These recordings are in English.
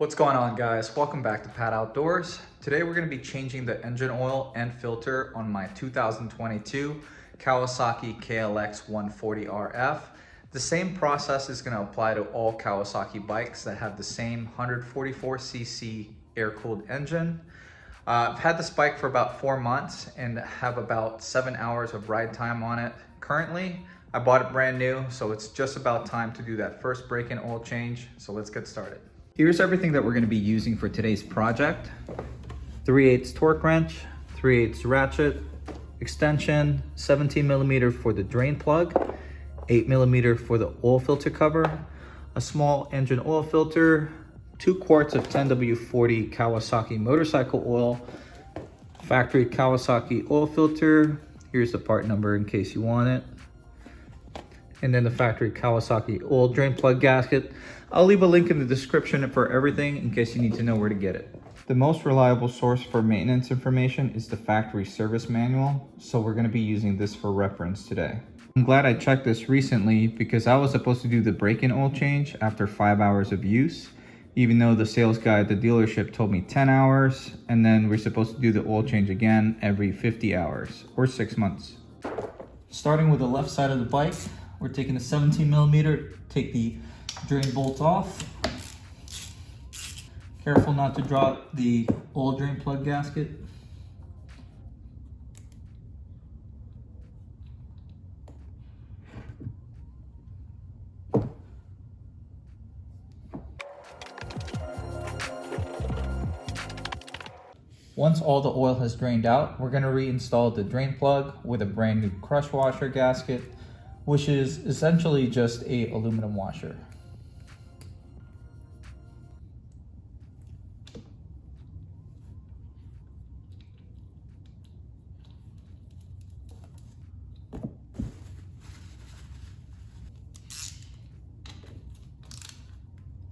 What's going on, guys? Welcome back to Pat Outdoors. Today we're going to be changing the engine oil and filter on my 2022 Kawasaki KLX140RF. The same process is going to apply to all Kawasaki bikes that have the same 144cc air-cooled engine. I've had this bike for about 4 months and have about 7 hours of ride time on it currently. I bought it brand new, so it's just about time to do that first break-in oil change. So let's get started. Here's everything that we're going to be using for today's project. 3/8 torque wrench, 3/8 ratchet, extension, 17mm for the drain plug, 8mm for the oil filter cover, a small engine oil filter, 2 quarts of 10W40 Kawasaki motorcycle oil, factory Kawasaki oil filter. Here's the part number in case you want it. And then the factory Kawasaki oil drain plug gasket. I'll leave a link in the description for everything in case you need to know where to get it. The most reliable source for maintenance information is the factory service manual, so we're going to be using this for reference today. I'm glad I checked this recently because I was supposed to do the break-in oil change after 5 hours of use, even though the sales guy at the dealership told me 10 hours, and then we're supposed to do the oil change again every 50 hours or 6 months. Starting with the left side of the bike, we're taking the 17mm, take the drain bolt off. Careful not to drop the oil drain plug gasket. Once all the oil has drained out, we're going to reinstall the drain plug with a brand new crush washer gasket, which is essentially just an aluminum washer.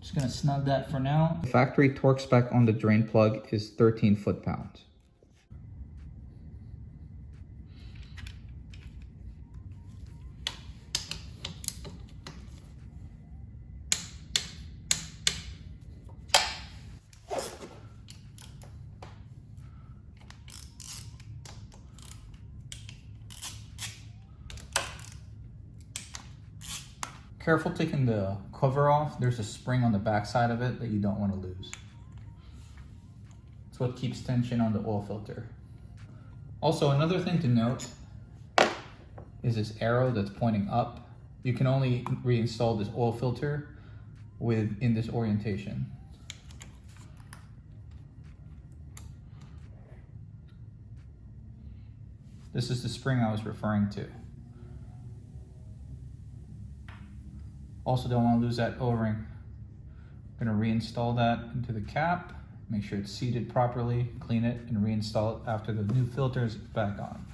Just gonna snug that for now. The factory torque spec on the drain plug is 13 foot-pounds. Careful taking the cover off. There's a spring on the back side of it that you don't want to lose. It's what keeps tension on the oil filter. Also, another thing to note is this arrow that's pointing up. You can only reinstall this oil filter in this orientation. This is the spring I was referring to. Also don't want to lose that O-ring. I'm going to reinstall that into the cap, make sure it's seated properly, clean it, and reinstall it after the new filter is back on.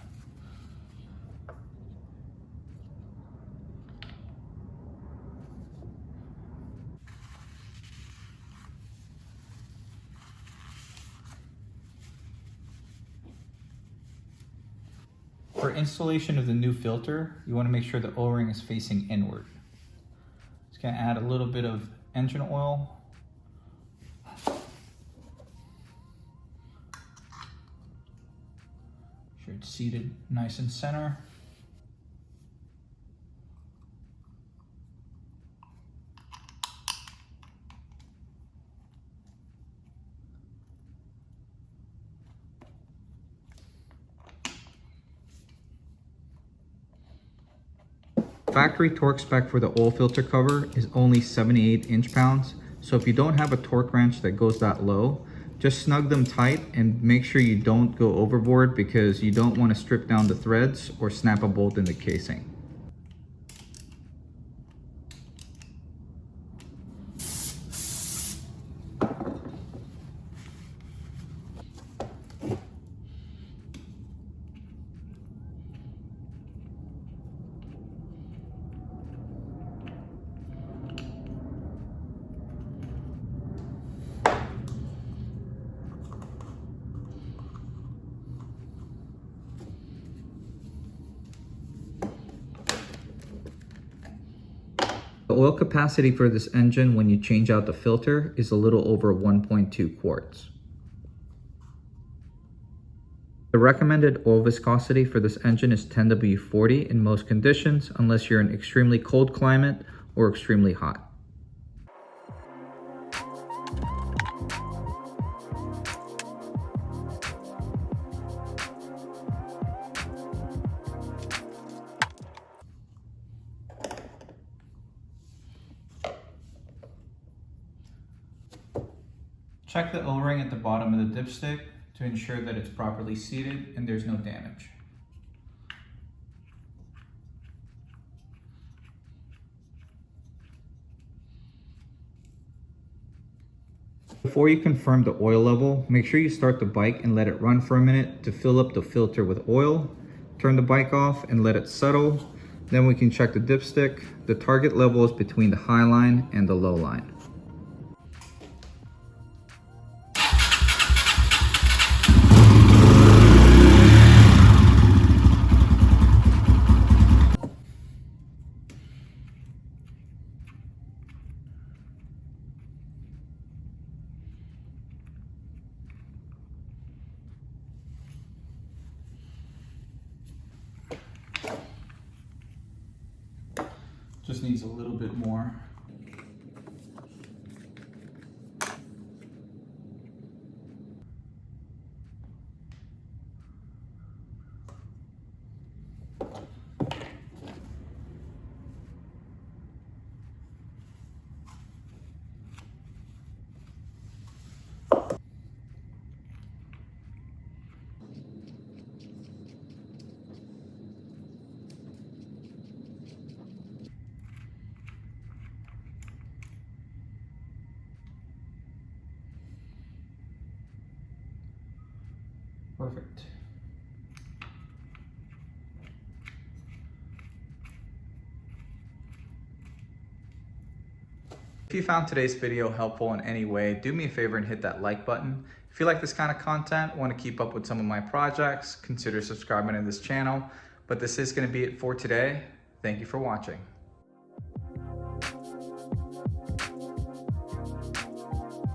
For installation of the new filter, you want to make sure the O-ring is facing inward. Gonna add a little bit of engine oil. Make sure it's seated nice and center. Factory torque spec for the oil filter cover is only 78 inch-pounds. So if you don't have a torque wrench that goes that low, just snug them tight and make sure you don't go overboard because you don't want to strip down the threads or snap a bolt in the casing. The oil capacity for this engine when you change out the filter is a little over 1.2 quarts. The recommended oil viscosity for this engine is 10W40 in most conditions, unless you're in extremely cold climate or extremely hot. Check the O-ring at the bottom of the dipstick to ensure that it's properly seated and there's no damage. Before you confirm the oil level, make sure you start the bike and let it run for a minute to fill up the filter with oil. Turn the bike off and let it settle. Then we can check the dipstick. The target level is between the high line and the low line. Just needs a little bit more. Perfect. If you found today's video helpful in any way, do me a favor and hit that like button. If you like this kind of content, want to keep up with some of my projects, consider subscribing to this channel. But this is going to be it for today. Thank you for watching.